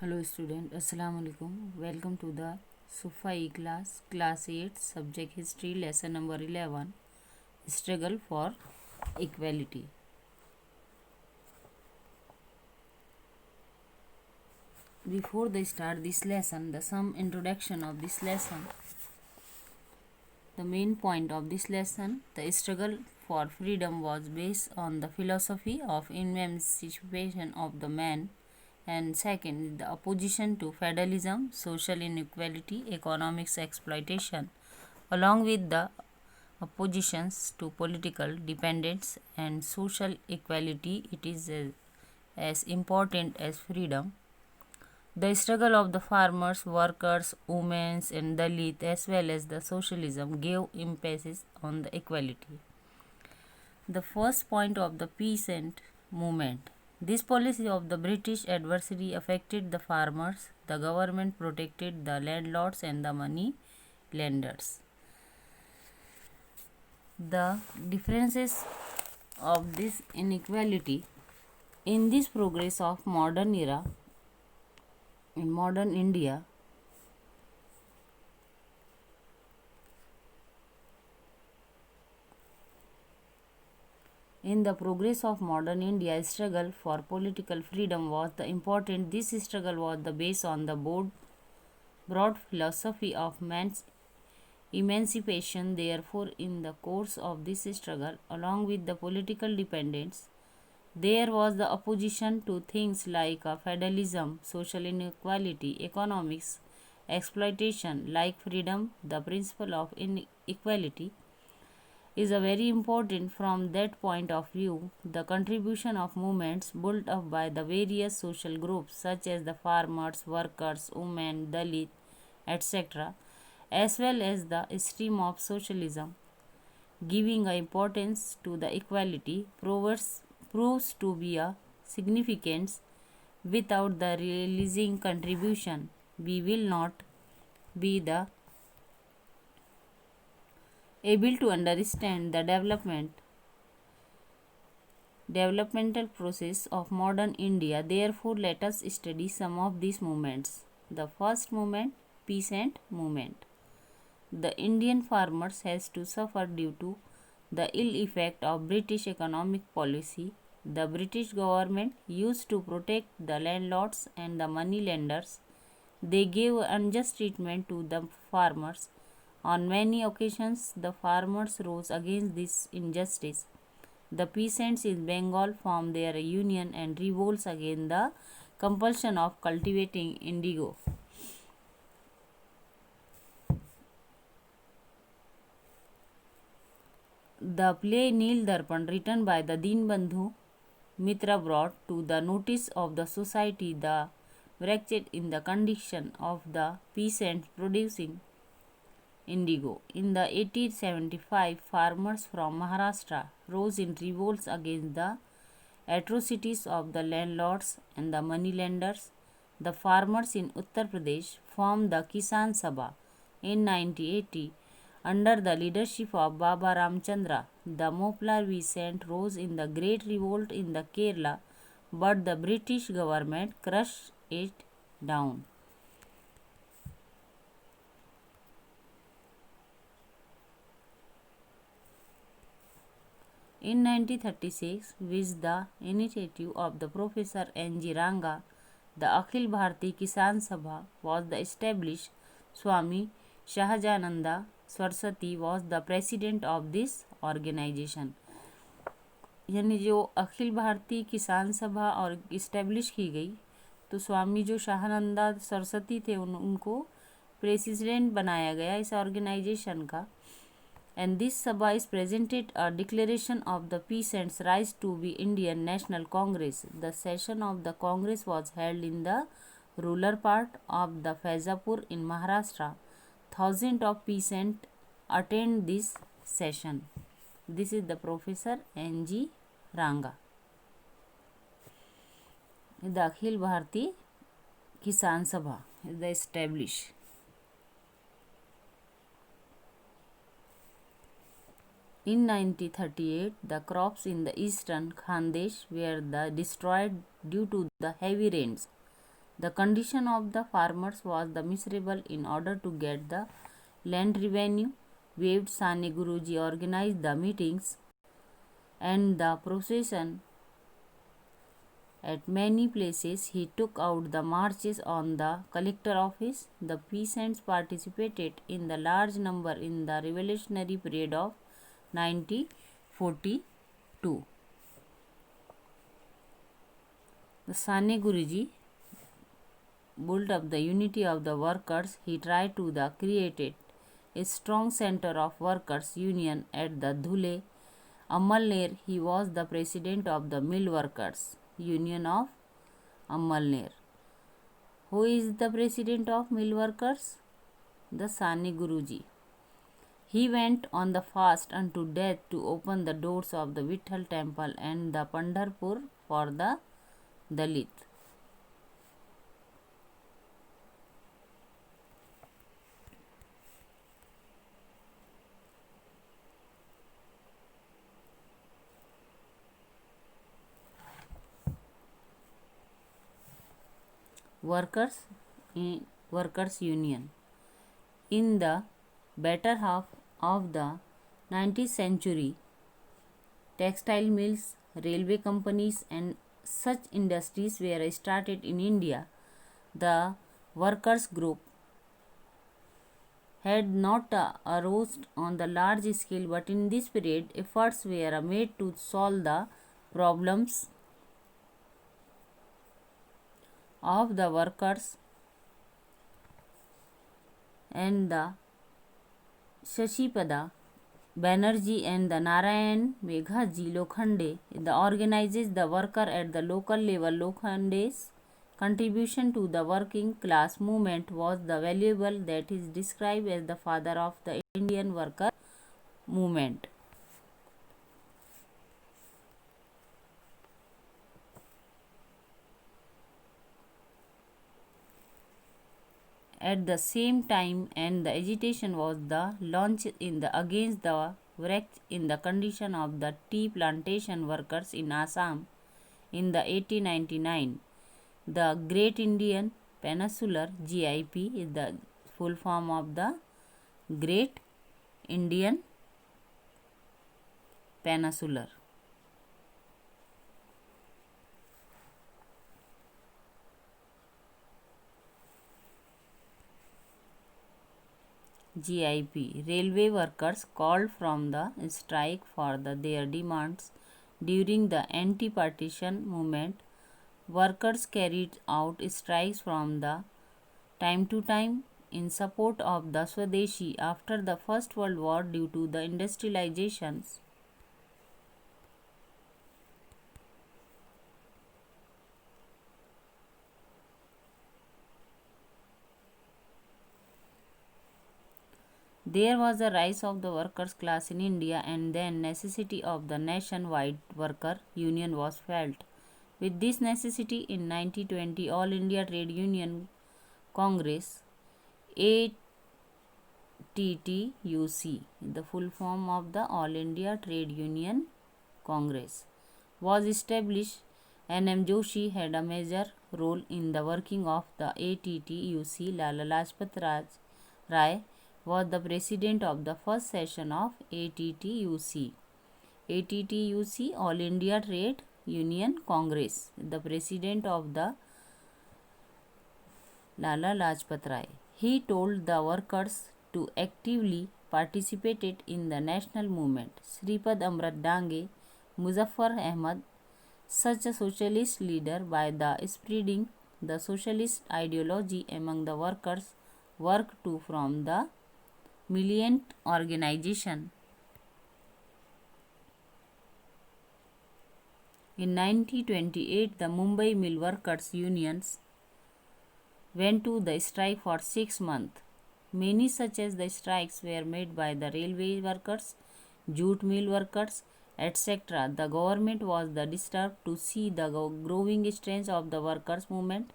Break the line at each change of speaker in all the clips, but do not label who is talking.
Hello student, Assalamu alaikum. Welcome to the Sufai class 8, subject history, lesson number 11, struggle for equality. Before they start this lesson, some introduction of this lesson. The main point of this lesson, the struggle for freedom was based on the philosophy of emancipation of the man, and second, the opposition to feudalism, social inequality, economics exploitation, along with the oppositions to political dependence and social equality. It is as important as freedom. The struggle of the farmers, workers, women, and Dalit, as well as the socialism, gave emphasis on the equality. The first point of the peasant movement. This policy of the British adversary affected the farmers. The government protected the landlords and the money lenders. The differences of this inequality in this progress of modern era in modern India. In the progress of modern India, struggle for political freedom was the important. This struggle was the base on the broad philosophy of man's emancipation. Therefore, in the course of this struggle, along with the political dependence, there was the opposition to things like feudalism, social inequality, economics, exploitation, like freedom. The principle of inequality is a very important from that point of view. The contribution of movements built up by the various social groups such as the farmers, workers, women, Dalit, etc., as well as the stream of socialism, giving a importance to the equality, proves to be a significance. Without the realizing contribution, we will not be the able to understand the developmental process of modern India. Therefore, let us study some of these movements. The first movement, peasant movement. The Indian farmers has to suffer due to the ill effect of British economic policy. The British government used to protect the landlords and the money lenders. They gave unjust treatment to the farmers. On many occasions, the farmers rose against this injustice. The peasants in Bengal formed their union and revolts against the compulsion of cultivating indigo. The play Neel Darpan, written by the Deenbandhu Mitra, brought to the notice of the society the wretched in the condition of the peasants producing indigo. In the 1875, farmers from Maharashtra rose in revolts against the atrocities of the landlords and the moneylenders. The farmers in Uttar Pradesh formed the Kisan Sabha in 1980 under the leadership of Baba Ramchandra. The Moplar Vicent rose in the Great Revolt in the Kerala, but the British government crushed it down. In 1936, with the initiative of the Professor N.G. Ranga, the Akhil Bharati Kisan Sabha was established. Swami Shahajananda Saraswati was the president of this organization. यानी जो अखिल भारतीय किसान सभा और establish की गई, तो स्वामी जो शाहानंदा सरस्वती थे उनको प्रेसिडेंट बनाया गया इस ऑर्गेनाइजेशन का. And this Sabha is presented a declaration of the peasants' rise to be Indian National Congress. The session of the Congress was held in the rural part of the Faizapur in Maharashtra. Thousands of peasants attend this session. This is the Professor N.G. Ranga. The Akhil Bharati Kisan Sabha is the established. In 1938, the crops in the eastern Khandesh were destroyed due to the heavy rains. The condition of the farmers was the miserable. In order to get the land revenue waived, Sane Guruji organized the meetings and the procession. At many places, he took out the marches on the collector office. The peasants participated in the large number in the revolutionary parade of 1942. The Sane Guruji built up the unity of the workers. He tried to create a strong center of workers' union at the Dhule, Amalner. He was the president of the Mill Workers Union of Amalner. Who is the president of Mill Workers? The Sane Guruji. He went on the fast unto death to open the doors of the Vitthal temple and the Pandharpur for the Dalit. Workers Workers Union. In the better half of the 19th century, textile mills, railway companies, and such industries were started in India. The workers' group had not arose on the large scale, but in this period, efforts were made to solve the problems of the workers, and the Shashipada Banerjee and the Narayan Meghaji Lokhande the organizes the worker at the local level. Lokhande's contribution to the working class movement was the valuable that is described as the father of the Indian worker movement. At the same time, and the agitation was the launch in the against the wreck in the condition of the tea plantation workers in Assam in the 1899. The Great Indian Peninsular GIP is the full form of the Great Indian Peninsular. GIP. Railway workers called from the strike for their demands. During the anti-partition movement, workers carried out strikes from the time to time in support of the Swadeshi after the First World War due to the industrializations. There was a rise of the workers' class in India, and then necessity of the nationwide worker union was felt. With this necessity, in 1920, All India Trade Union Congress ATTUC, the full form of the All India Trade Union Congress, was established. N.M. Joshi had a major role in the working of the ATTUC. Lala Lajpat Rai was the president of the first session of ATTUC. ATTUC, All India Trade Union Congress, the president of the Lala Lajpat Rai. He told the workers to actively participate in the national movement. Sripad Amrat Dange, Muzaffar Ahmad, such a socialist leader, by the spreading the socialist ideology among the workers, worked to from the Milient organization. In 1928, the Mumbai Mill Workers Unions went to the strike for 6 months. Many such as the strikes were made by the railway workers, jute mill workers, etc. The government was disturbed to see the growing strength of the workers' movement.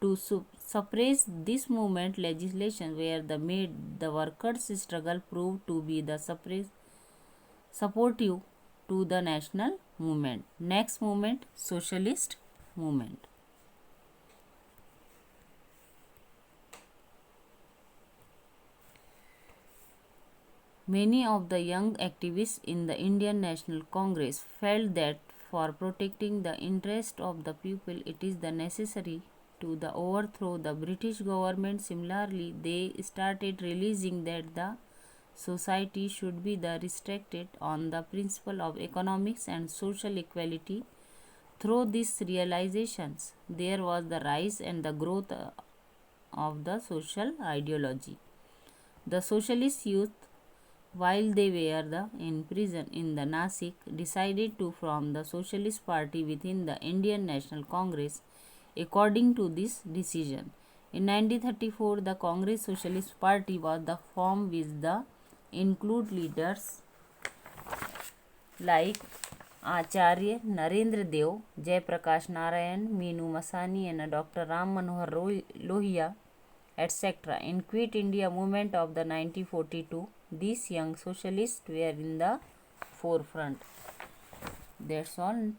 To suppress this movement, legislation were made. The workers' struggle proved to be the supportive to the national movement. Next movement, socialist movement. Many of the young activists in the Indian National Congress felt that for protecting the interest of the people, it is the necessary to the overthrow the British government. Similarly, they started realizing that the society should be the restricted on the principle of economics and social equality. Through these realizations, there was the rise and the growth of the social ideology. The socialist youth, while they were in prison in the Nasik, decided to form the Socialist Party within the Indian National Congress according to this decision. In 1934, the Congress Socialist Party was the form with the include leaders like Acharya Narendra Dev, Jayaprakash Narayan, Meenu Masani, and Dr. Ram Manohar Lohia, etc. In Quit India movement of the 1942, these young socialists were in the forefront. That's all.